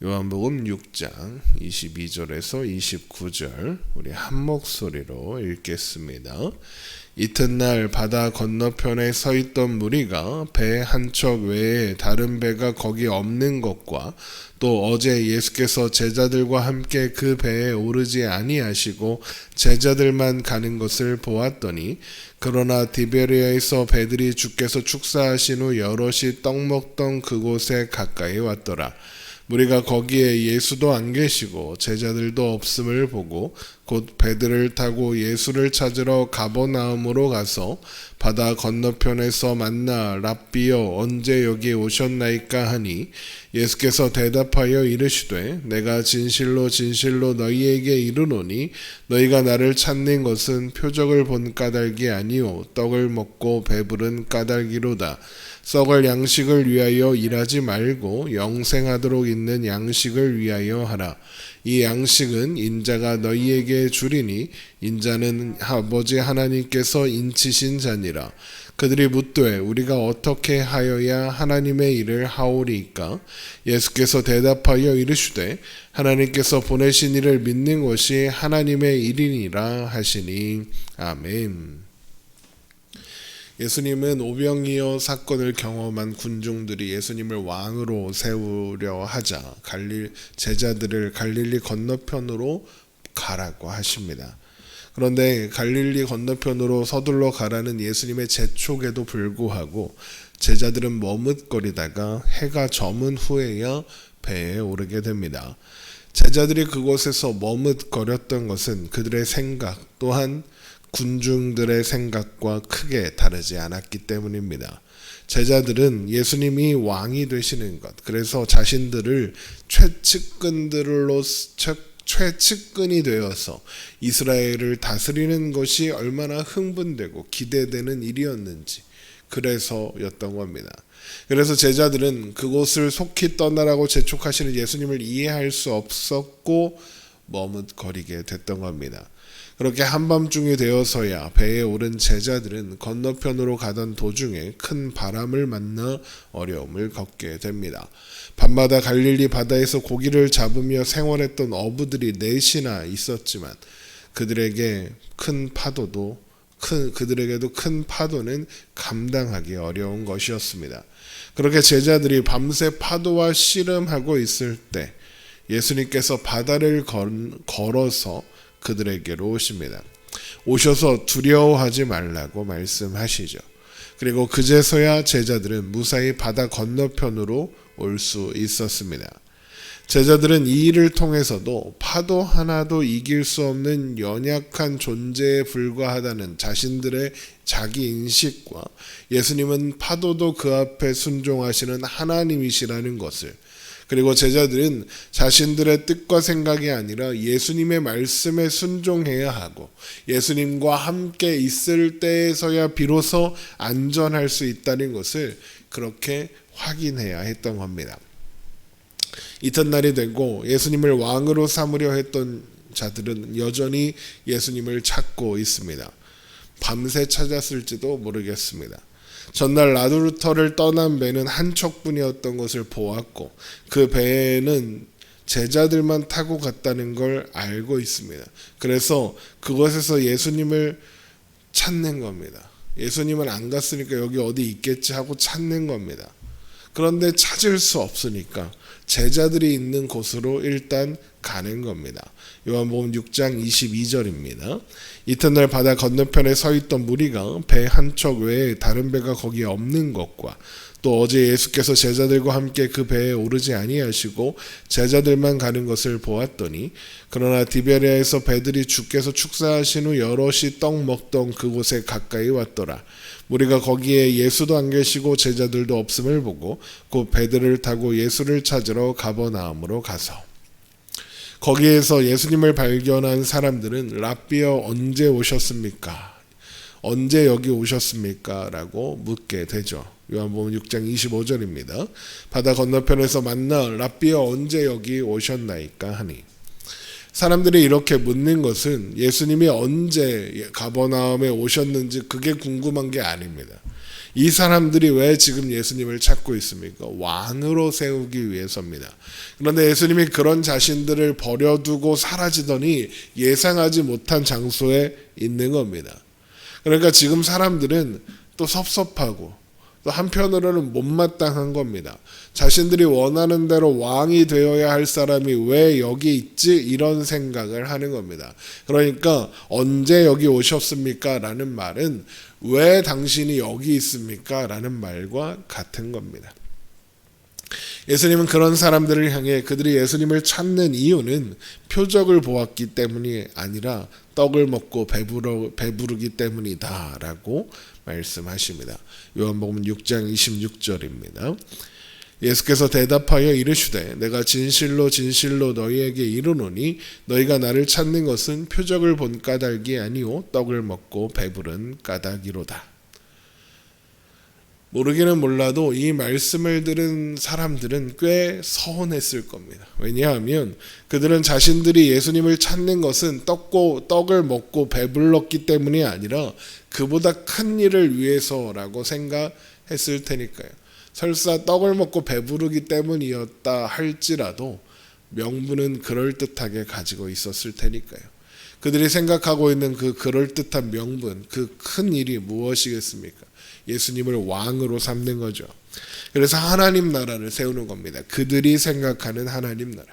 요한복음 6장 22절에서 29절 우리 한 목소리로 읽겠습니다. 이튿날 바다 건너편에 서 있던 무리가 배 한 척 외에 다른 배가 거기 없는 것과 또 어제 예수께서 제자들과 함께 그 배에 오르지 아니하시고 제자들만 가는 것을 보았더니 그러나 디베리아에서 배들이 주께서 축사하신 후 여럿이 떡 먹던 그곳에 가까이 왔더라. 무리가 거기에 예수도 안 계시고 제자들도 없음을 보고 곧 배들을 타고 예수를 찾으러 가버나움으로 가서 바다 건너편에서 만나 랍비여 언제 여기 오셨나이까 하니 예수께서 대답하여 이르시되 내가 진실로 진실로 너희에게 이르노니 너희가 나를 찾는 것은 표적을 본 까닭이 아니요 떡을 먹고 배부른 까닭이로다. 썩을 양식을 위하여 일하지 말고 영생하도록 있는 양식을 위하여 하라. 이 양식은 인자가 너희에게 주리니 인자는 아버지 하나님께서 인치신 자니라. 그들이 묻되 우리가 어떻게 하여야 하나님의 일을 하오리이까? 예수께서 대답하여 이르시되 하나님께서 보내신 이를 믿는 것이 하나님의 일이니라 하시니 아멘. 예수님은 오병이어 사건을 경험한 군중들이 예수님을 왕으로 세우려 하자 제자들을 갈릴리 건너편으로 가라고 하십니다. 그런데 갈릴리 건너편으로 서둘러 가라는 예수님의 재촉에도 불구하고 제자들은 머뭇거리다가 해가 저문 후에야 배에 오르게 됩니다. 제자들이 그곳에서 머뭇거렸던 것은 그들의 생각 또한 군중들의 생각과 크게 다르지 않았기 때문입니다. 제자들은 예수님이 왕이 되시는 것, 그래서 자신들을 최측근이 되어서 이스라엘을 다스리는 것이 얼마나 흥분되고 기대되는 일이었는지 그래서였던 겁니다. 그래서 제자들은 그곳을 속히 떠나라고 재촉하시는 예수님을 이해할 수 없었고 머뭇거리게 됐던 겁니다. 그렇게 한밤중이 되어서야 배에 오른 제자들은 건너편으로 가던 도중에 큰 바람을 만나 어려움을 겪게 됩니다. 밤마다 갈릴리 바다에서 고기를 잡으며 생활했던 어부들이 넷이나 있었지만 그들에게도 큰 파도는 감당하기 어려운 것이었습니다. 그렇게 제자들이 밤새 파도와 씨름하고 있을 때 예수님께서 바다를 걸어서 그들에게로 오십니다. 오셔서 두려워하지 말라고 말씀하시죠. 그리고 그제서야 제자들은 무사히 바다 건너편으로 올 수 있었습니다. 제자들은 이 일을 통해서도 파도 하나도 이길 수 없는 연약한 존재에 불과하다는 자신들의 자기 인식과 예수님은 파도도 그 앞에 순종하시는 하나님이시라는 것을, 그리고 제자들은 자신들의 뜻과 생각이 아니라 예수님의 말씀에 순종해야 하고 예수님과 함께 있을 때에서야 비로소 안전할 수 있다는 것을 그렇게 확인해야 했던 겁니다. 이튿날이 되고 예수님을 왕으로 삼으려 했던 자들은 여전히 예수님을 찾고 있습니다. 밤새 찾았을지도 모르겠습니다. 전날 나루터를 떠난 배는 한 척뿐이었던 것을 보았고 그 배에는 제자들만 타고 갔다는 걸 알고 있습니다. 그래서 그곳에서 예수님을 찾는 겁니다. 예수님은 안 갔으니까 여기 어디 있겠지 하고 찾는 겁니다. 그런데 찾을 수 없으니까 제자들이 있는 곳으로 일단 가는 겁니다. 요한복음 6장 22절입니다. 이튿날 바다 건너편에 서 있던 무리가 배 한 척 외에 다른 배가 거기에 없는 것과 또 어제 예수께서 제자들과 함께 그 배에 오르지 아니하시고 제자들만 가는 것을 보았더니 그러나 디베리아에서 배들이 주께서 축사하신 후 여럿이 떡 먹던 그곳에 가까이 왔더라. 우리가 거기에 예수도 안 계시고 제자들도 없음을 보고 곧 배들을 타고 예수를 찾으러 가버나움으로 가서 거기에서 예수님을 발견한 사람들은 랍비여 언제 오셨습니까? 언제 여기 오셨습니까? 라고 묻게 되죠. 요한복음 6장 25절입니다. 바다 건너편에서 만나 랍비여 언제 여기 오셨나이까 하니, 사람들이 이렇게 묻는 것은 예수님이 언제 가버나움에 오셨는지 그게 궁금한 게 아닙니다. 이 사람들이 왜 지금 예수님을 찾고 있습니까? 왕으로 세우기 위해서입니다. 그런데 예수님이 그런 자신들을 버려두고 사라지더니 예상하지 못한 장소에 있는 겁니다. 그러니까 지금 사람들은 또 섭섭하고 또 한편으로는 못마땅한 겁니다. 자신들이 원하는 대로 왕이 되어야 할 사람이 왜 여기 있지? 이런 생각을 하는 겁니다. 그러니까 언제 여기 오셨습니까? 라는 말은 왜 당신이 여기 있습니까? 라는 말과 같은 겁니다. 예수님은 그런 사람들을 향해 그들이 예수님을 찾는 이유는 표적을 보았기 때문이 아니라 떡을 먹고 배부르기 때문이다 라고 말씀하십니다. 요한복음 6장 26절입니다. 예수께서 대답하여 이르시되 내가 진실로 진실로 너희에게 이르노니 너희가 나를 찾는 것은 표적을 본 까닭이 아니요 떡을 먹고 배부른 까닭이로다. 모르기는 몰라도 이 말씀을 들은 사람들은 꽤 서운했을 겁니다. 왜냐하면 그들은 자신들이 예수님을 찾는 것은 떡을 먹고 배불렀기 때문이 아니라 그보다 큰 일을 위해서라고 생각했을 테니까요. 설사 떡을 먹고 배부르기 때문이었다 할지라도 명분은 그럴듯하게 가지고 있었을 테니까요. 그들이 생각하고 있는 그 그럴듯한 명분, 그 큰 일이 무엇이겠습니까? 예수님을 왕으로 삼는 거죠. 그래서 하나님 나라를 세우는 겁니다. 그들이 생각하는 하나님 나라.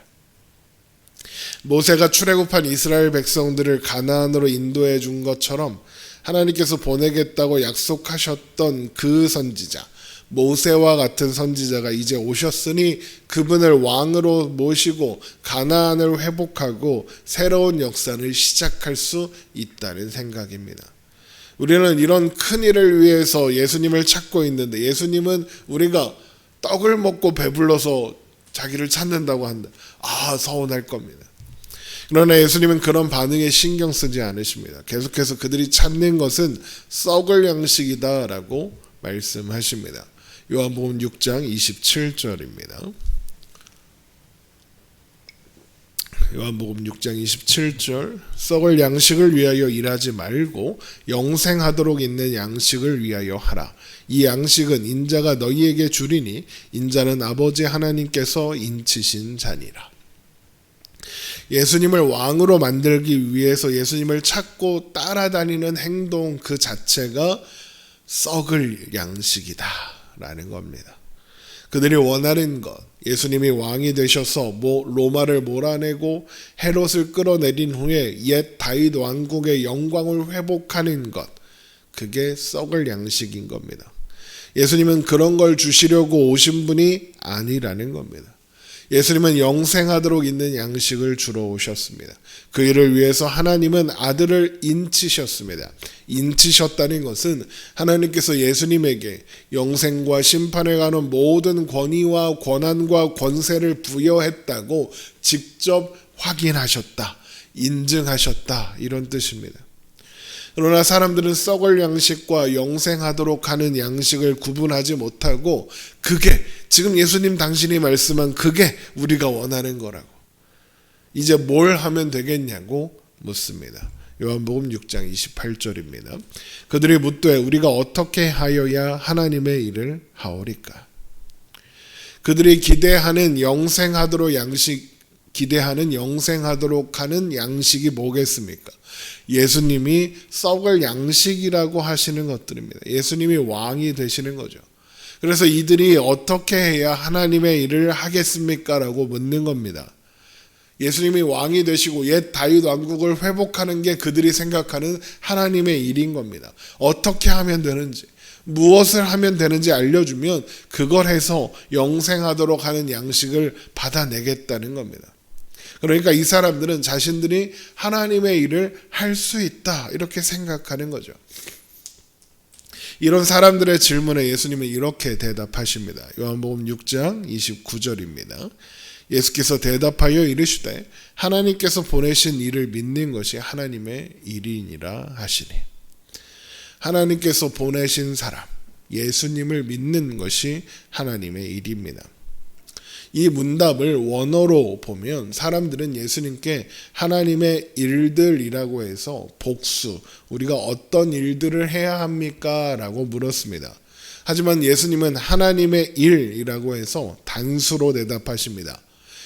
모세가 출애굽한 이스라엘 백성들을 가나안으로 인도해 준 것처럼 하나님께서 보내겠다고 약속하셨던 그 선지자, 모세와 같은 선지자가 이제 오셨으니 그분을 왕으로 모시고 가나안을 회복하고 새로운 역사를 시작할 수 있다는 생각입니다. 우리는 이런 큰 일을 위해서 예수님을 찾고 있는데 예수님은 우리가 떡을 먹고 배불러서 자기를 찾는다고 한다. 서운할 겁니다. 그러나 예수님은 그런 반응에 신경 쓰지 않으십니다. 계속해서 그들이 찾는 것은 썩을 양식이다라고 말씀하십니다. 요한복음 6장 27절입니다. 요한복음 6장 27절 썩을 양식을 위하여 일하지 말고 영생하도록 있는 양식을 위하여 하라. 이 양식은 인자가 너희에게 주리니 인자는 아버지 하나님께서 인치신 자니라. 예수님을 왕으로 만들기 위해서 예수님을 찾고 따라다니는 행동 그 자체가 썩을 양식이다 라는 겁니다. 그들이 원하는 것, 예수님이 왕이 되셔서 로마를 몰아내고 헤롯을 끌어내린 후에 옛 다윗 왕국의 영광을 회복하는 것, 그게 썩을 양식인 겁니다. 예수님은 그런 걸 주시려고 오신 분이 아니라는 겁니다. 예수님은 영생하도록 있는 양식을 주러 오셨습니다. 그 일을 위해서 하나님은 아들을 인치셨습니다. 인치셨다는 것은 하나님께서 예수님에게 영생과 심판에 관한 모든 권위와 권한과 권세를 부여했다고 직접 확인하셨다, 인증하셨다 이런 뜻입니다. 그러나 사람들은 썩을 양식과 영생하도록 하는 양식을 구분하지 못하고 그게 지금 예수님 당신이 말씀한 그게 우리가 원하는 거라고 이제 뭘 하면 되겠냐고 묻습니다. 요한복음 6장 28절입니다. 그들이 묻되 우리가 어떻게 하여야 하나님의 일을 하오리까? 그들이 기대하는 영생하도록 하는 양식이 뭐겠습니까? 예수님이 썩을 양식이라고 하시는 것들입니다. 예수님이 왕이 되시는 거죠. 그래서 이들이 어떻게 해야 하나님의 일을 하겠습니까? 라고 묻는 겁니다. 예수님이 왕이 되시고 옛 다윗 왕국을 회복하는 게 그들이 생각하는 하나님의 일인 겁니다. 어떻게 하면 되는지, 무엇을 하면 되는지 알려주면 그걸 해서 영생하도록 하는 양식을 받아내겠다는 겁니다. 그러니까 이 사람들은 자신들이 하나님의 일을 할 수 있다 이렇게 생각하는 거죠. 이런 사람들의 질문에 예수님은 이렇게 대답하십니다. 요한복음 6장 29절입니다. 예수께서 대답하여 이르시되 하나님께서 보내신 이를 믿는 것이 하나님의 일이니라 하시니. 하나님께서 보내신 사람, 예수님을 믿는 것이 하나님의 일입니다. 이 문답을 원어로 보면 사람들은 예수님께 하나님의 일들이라고 해서 복수, 우리가 어떤 일들을 해야 합니까? 라고 물었습니다. 하지만 예수님은 하나님의 일이라고 해서 단수로 대답하십니다.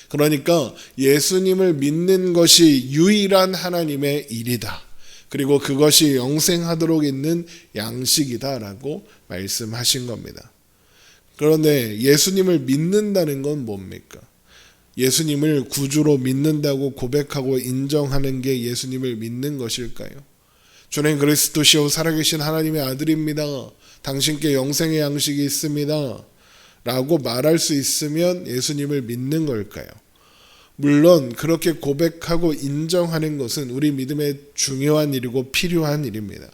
그러니까 예수님을 믿는 것이 유일한 하나님의 일이다. 그리고 그것이 영생하도록 있는 양식이다라고 말씀하신 겁니다. 그런데 예수님을 믿는다는 건 뭡니까? 예수님을 구주로 믿는다고 고백하고 인정하는 게 예수님을 믿는 것일까요? 주는 그리스도시요 살아계신 하나님의 아들입니다. 당신께 영생의 양식이 있습니다. 라고 말할 수 있으면 예수님을 믿는 걸까요? 물론 그렇게 고백하고 인정하는 것은 우리 믿음의 중요한 일이고 필요한 일입니다.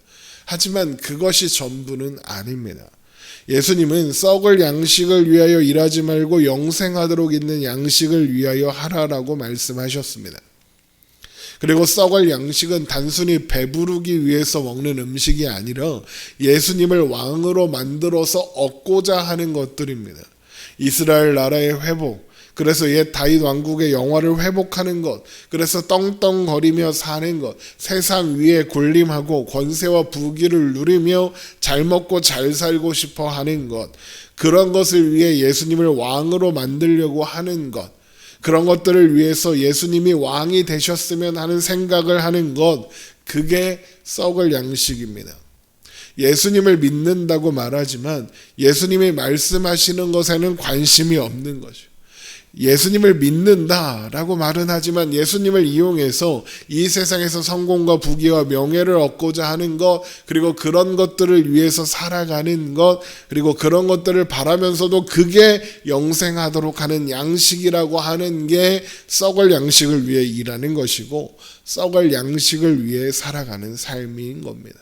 하지만 그것이 전부는 아닙니다. 예수님은 썩을 양식을 위하여 일하지 말고 영생하도록 있는 양식을 위하여 하라라고 말씀하셨습니다. 그리고 썩을 양식은 단순히 배부르기 위해서 먹는 음식이 아니라 예수님을 왕으로 만들어서 얻고자 하는 것들입니다. 이스라엘 나라의 회복, 그래서 옛 다윗 왕국의 영화를 회복하는 것, 그래서 떵떵거리며 사는 것, 세상 위에 군림하고 권세와 부귀를 누리며 잘 먹고 잘 살고 싶어 하는 것, 그런 것을 위해 예수님을 왕으로 만들려고 하는 것, 그런 것들을 위해서 예수님이 왕이 되셨으면 하는 생각을 하는 것, 그게 썩을 양식입니다. 예수님을 믿는다고 말하지만 예수님이 말씀하시는 것에는 관심이 없는 거죠. 예수님을 믿는다라고 말은 하지만 예수님을 이용해서 이 세상에서 성공과 부귀와 명예를 얻고자 하는 것, 그리고 그런 것들을 위해서 살아가는 것, 그리고 그런 것들을 바라면서도 그게 영생하도록 하는 양식이라고 하는 게 썩을 양식을 위해 일하는 것이고 썩을 양식을 위해 살아가는 삶인 겁니다.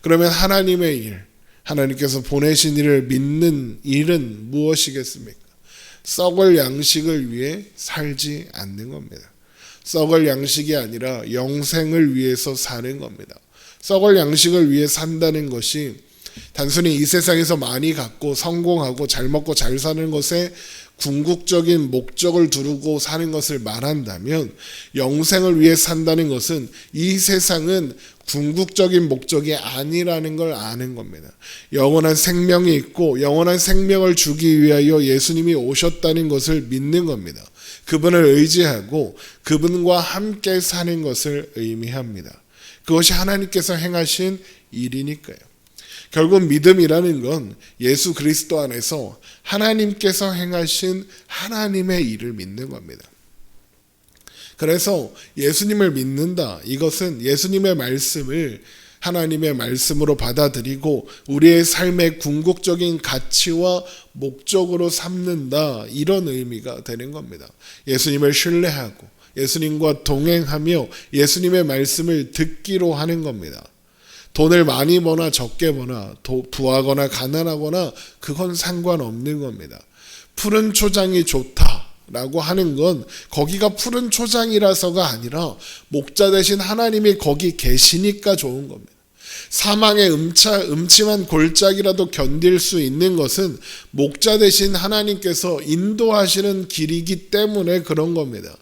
그러면 하나님의 일, 하나님께서 보내신 일을 믿는 일은 무엇이겠습니까? 썩을 양식을 위해 살지 않는 겁니다. 썩을 양식이 아니라 영생을 위해서 사는 겁니다. 썩을 양식을 위해 산다는 것이 단순히 이 세상에서 많이 갖고 성공하고 잘 먹고 잘 사는 것에 궁극적인 목적을 두르고 사는 것을 말한다면, 영생을 위해 산다는 것은 이 세상은 궁극적인 목적이 아니라는 걸 아는 겁니다. 영원한 생명이 있고 영원한 생명을 주기 위하여 예수님이 오셨다는 것을 믿는 겁니다. 그분을 의지하고 그분과 함께 사는 것을 의미합니다. 그것이 하나님께서 행하신 일이니까요. 결국 믿음이라는 건 예수 그리스도 안에서 하나님께서 행하신 하나님의 일을 믿는 겁니다. 그래서 예수님을 믿는다, 이것은 예수님의 말씀을 하나님의 말씀으로 받아들이고 우리의 삶의 궁극적인 가치와 목적으로 삼는다, 이런 의미가 되는 겁니다. 예수님을 신뢰하고 예수님과 동행하며 예수님의 말씀을 듣기로 하는 겁니다. 돈을 많이 버나 적게 버나 부하거나 가난하거나 그건 상관없는 겁니다. 푸른 초장이 좋다라고 하는 건 거기가 푸른 초장이라서가 아니라 목자 되신 하나님이 거기 계시니까 좋은 겁니다. 사망의 음침한 골짜기라도 견딜 수 있는 것은 목자 되신 하나님께서 인도하시는 길이기 때문에 그런 겁니다.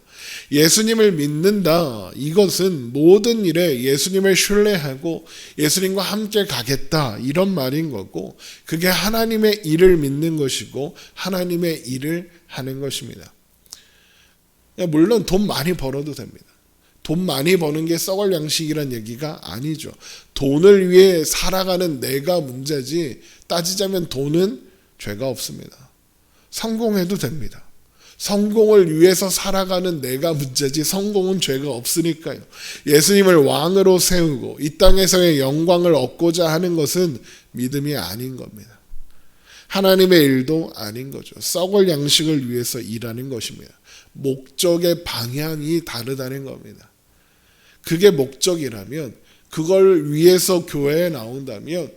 예수님을 믿는다, 이것은 모든 일에 예수님을 신뢰하고 예수님과 함께 가겠다, 이런 말인 거고, 그게 하나님의 일을 믿는 것이고 하나님의 일을 하는 것입니다. 물론 돈 많이 벌어도 됩니다. 돈 많이 버는 게 썩을 양식이란 얘기가 아니죠. 돈을 위해 살아가는 내가 문제지, 따지자면 돈은 죄가 없습니다. 성공해도 됩니다. 성공을 위해서 살아가는 내가 문제지 성공은 죄가 없으니까요. 예수님을 왕으로 세우고 이 땅에서의 영광을 얻고자 하는 것은 믿음이 아닌 겁니다. 하나님의 일도 아닌 거죠. 썩을 양식을 위해서 일하는 것입니다. 목적의 방향이 다르다는 겁니다. 그게 목적이라면, 그걸 위해서 교회에 나온다면,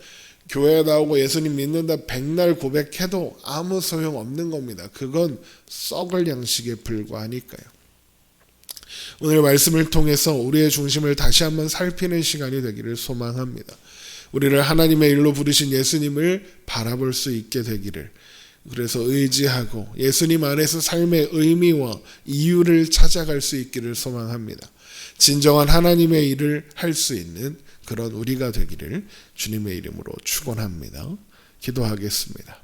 교회에 나오고 예수님 믿는다 백날 고백해도 아무 소용 없는 겁니다. 그건 썩을 양식에 불과하니까요. 오늘 말씀을 통해서 우리의 중심을 다시 한번 살피는 시간이 되기를 소망합니다. 우리를 하나님의 일로 부르신 예수님을 바라볼 수 있게 되기를, 그래서 의지하고 예수님 안에서 삶의 의미와 이유를 찾아갈 수 있기를 소망합니다. 진정한 하나님의 일을 할 수 있는 그런 우리가 되기를 주님의 이름으로 축원합니다. 기도하겠습니다.